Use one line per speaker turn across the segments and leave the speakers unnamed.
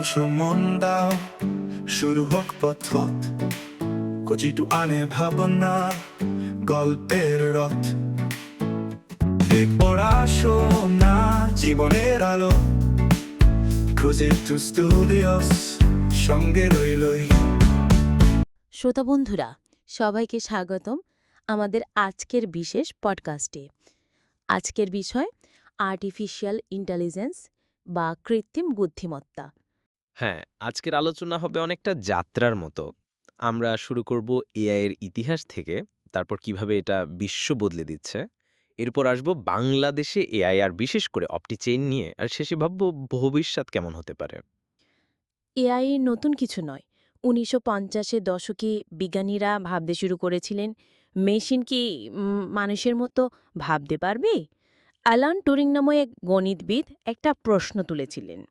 বসো মন দাও, শুরু হোক পথ কচিটু আনে ভাবনা, গল্পের রথ। পড়াশো না জীবনের আলো, খুঁজে টু স্টুডিওস সঙ্গে রইলই।
শ্রোতা বন্ধুরা, সবাইকে স্বাগতম আমাদের আজকের বিশেষ পডকাস্টে। আজকের বিষয় আর্টিফিশিয়াল ইন্টেলিজেন্স বা কৃত্রিম বুদ্ধিমত্তা।
হ্যাঁ, আজকের আলোচনা হবে অনেকটা যাত্রার মতো। আমরা শুরু করব এআই এর ইতিহাস থেকে, তারপর কিভাবে এটা বিশ্ব বদলে দিচ্ছে। এরপর আসবো বাংলাদেশে এআই আর বিশেষ করে অপটিচেইন নিয়ে, আর শেষে ভাববো ভবিষ্যৎ কেমন হতে পারে।
এআই নতুন কিছু নয়। 1950-এর দশকে বিজ্ঞানীরা ভাবতে শুরু করেছিলেন, মেশিন কি মানুষের মতো ভাবতে পারবে? অ্যালান টুরিং নামে এক গণিতবিদ একটা প্রশ্ন তুলেছিলেন,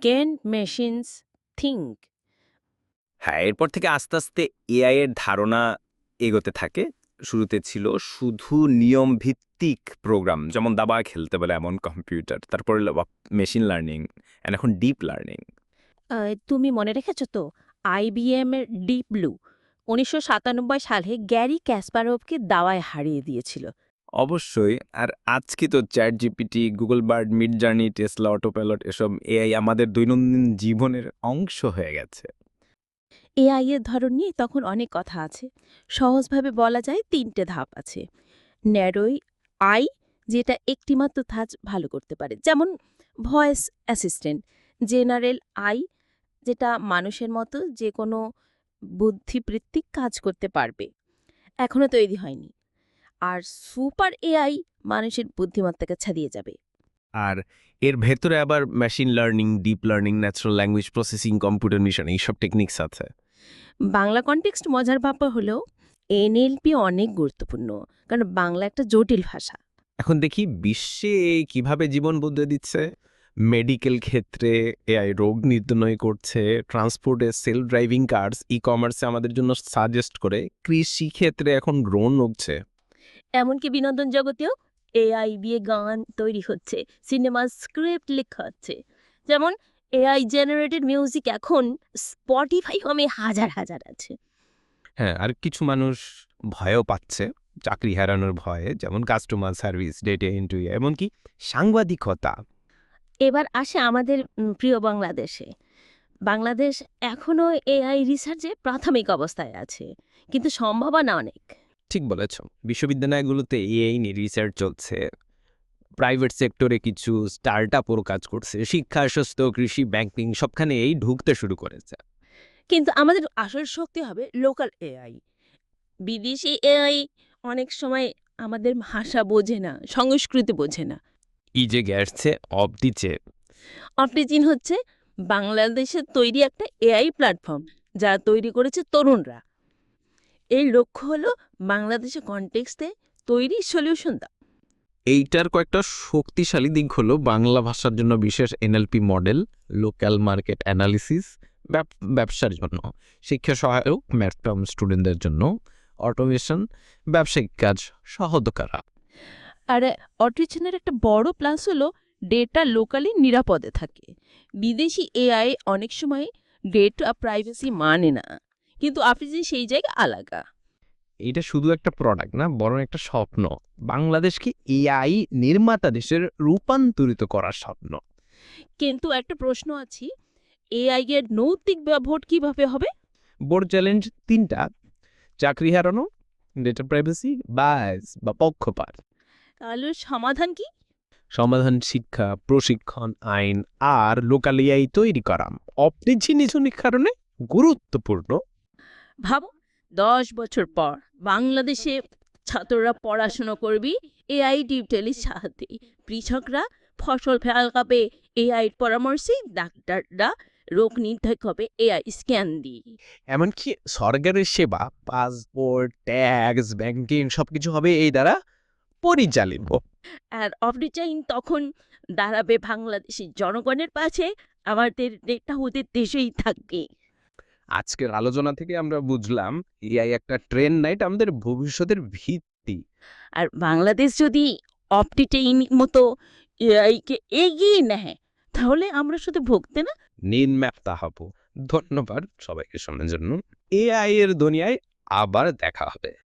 ক্যান মেশিনস থিঙ্ক?
হ্যাঁ, এরপর থেকে আস্তে আস্তে এআই এর ধারণা এগোতে থাকে। শুরুতে ছিল শুধু নিয়ম ভিত্তিক প্রোগ্রাম, যেমন দাবা খেলতে বলে এমন কম্পিউটার, তারপরে মেশিন লার্নিং, এখন ডিপ লার্নিং।
তুমি মনে রেখেছ তো, IBM এর ডিপ ব্লু 1997 সালে গ্যারি ক্যাসপারভকে দাওয়ায় হারিয়ে দিয়েছিল।
অবশ্যই। আর আজকে তো chat GPT, Google bird, mid journey, Tesla autopilot এসব এআই আমাদের দৈনন্দিন জীবনের অংশ হয়ে গেছে।
এআই এর ধরন নিয়ে তখন অনেক কথা আছে। সহজভাবে বলা যায় 3টে ধাপ আছে। ন্যারোই আই, যেটা একটিমাত্র কাজ ভালো করতে পারে, যেমন ভয়েস অ্যাসিস্ট্যান্ট। জেনারেল আই, যেটা মানুষের মতো যে কোনো বুদ্ধিবৃত্তিক কাজ করতে পারবে, এখনও তৈরি হয়নি। আর সুপার এআই মানুষের বুদ্ধিমত্তাকে ছাড়িয়ে যাবে।
আর এর ভেতরে আবার machine learning, deep learning, natural language processing, computer mission এইসব টেকনিক্স আছে।
বাংলা কনটেক্সট মজার ব্যাপার হলেও এনএলপি অনেক গুরুত্বপূর্ণ, কারণ বাংলা একটা জটিল ভাষা।
এখন দেখি বিশ্বে এই কিভাবে জীবন বদলে দিচ্ছে। মেডিকেল ক্ষেত্রে এআই রোগ নির্ণয় করছে, ট্রান্সপোর্টে সেলফ ড্রাইভিং কার্স, ই কমার্সে আমাদের জন্য সাজেস্ট করে, কৃষি ক্ষেত্রে এখন ড্রোন উঠছে।
এমনকি বিনোদন জগতেও এআই দিয়ে গান তৈরি হচ্ছে, সিনেমার স্ক্রিপ্ট লেখা হচ্ছে। যেমন এআই জেনারেটেড মিউজিক এখন স্পটিফাই হোমে হাজার হাজার আছে।
হ্যাঁ, আর কিছু মানুষ ভয়ও পাচ্ছে, চাকরি হারানোর ভয়ে, যেমন কাস্টমার সার্ভিস, ডেটা এন্ট্রি, এমনকি সাংবাদিকতা।
এবার আসে আমাদের প্রিয় বাংলাদেশে। বাংলাদেশ এখনও এআই রিসার্চে প্রাথমিক অবস্থায় আছে, কিন্তু সম্ভাবনা অনেক।
ঠিক বলেছ, বিশ্ববিদ্যালয়গুলোতে এআই নিয়ে রিসার্চ চলছে, প্রাইভেট সেক্টরে কিছু স্টার্টআপও কাজ করছে, শিক্ষা, স্বাস্থ্য, কৃষি, ব্যাংকিং সবখানে এই ঢুকতে শুরু করেছে।
কিন্তু আমাদের আসল শক্তি হবে লোকাল এআই। বিদেশি এআই অনেক সময় আমাদের ভাষা বোঝে না, সংস্কৃতি বোঝে না।
ই যে গেছে অবদিছে।
অপটিজিন হচ্ছে বাংলাদেশের তৈরি একটা এআই প্ল্যাটফর্ম, যা তৈরি করেছে তরুণরা। এই লক্ষ্য হলো বাংলাদেশের কনটেক্সটে তৈরি সলিউশন দাও।
এইটার কয়েকটা শক্তিশালী দিক হলো বাংলা ভাষার জন্য বিশেষ NLP model, local market analysis, ব্যবসার জন্য শিক্ষা সহায়ক, ম্যাথম স্টুডেন্টদের জন্য অটোমেশন, ব্যবসায়িক কাজ সহজ করা।
আর অটিজিনের একটা বড় প্লাস হলো ডেটা লোকালি নিরাপদে থাকে। বিদেশি এআই অনেক সময় ডেটা প্রাইভেসি মানে না, কিন্তু অপটিজিন সেই জায়গায় আলাদা।
এটা শুধু একটা প্রোডাক্ট না, বরং একটা স্বপ্ন। বাংলাদেশকে এআই নির্মাতা দেশের রূপান্তরিত করার স্বপ্ন।
কিন্তু একটা প্রশ্ন আছে, এআই এর নৈতিক ব্যবহার কিভাবে হবে?
বড় চ্যালেঞ্জ 3টা: চাকরি হারানো, ডেটা প্রাইভেসি, বায়াস বা পক্ষপাত।
তাহলে সমাধান কি?
সমাধান শিক্ষা, প্রশিক্ষণ, আইন আর লোকাল এআই তৈরি করা। অপরিচিনিজনিক কারণে গুরুত্বপূর্ণ।
ভাবো, 10 বছর পর বাংলাদেশে ছাত্ররা পড়াশোনা করবি এআই টিউটোরিয়ালের সাহায্যে, কৃষকরা ফসল ফলাবে এআই পরামর্শে, ডাক্তাররা রোগ নির্ণয় হবে এআই স্ক্যান দিয়ে।
এমনকি সরকারের সেবা, পাসপোর্ট, ট্যাক্স, ব্যাংকিং সবকিছু হবে এই দ্বারা পরিচালিত।
আর অপটিচাইন তখন দাঁড়াবে বাংলাদেশের জনগণের পাশে, আমাদের ডেটা ওদের দেশেই থাকবে।
আজকের আলোচনা থেকে আমরা বুঝলাম এআই একটা ট্রেন্ড নাইট, আমাদের ভবিষ্যতের ভিত্তি।
আর বাংলাদেশ যদি অপটিচাইন মতো এআইকে এগিয়ে নেয়, তাহলে আমরা শুধু ভুগতে না।
নিন ম্যাপ তাহাবো। ধন্যবাদ সবাইকে শোনার জন্য। এআই এর দুনিয়ায় আবার দেখা হবে।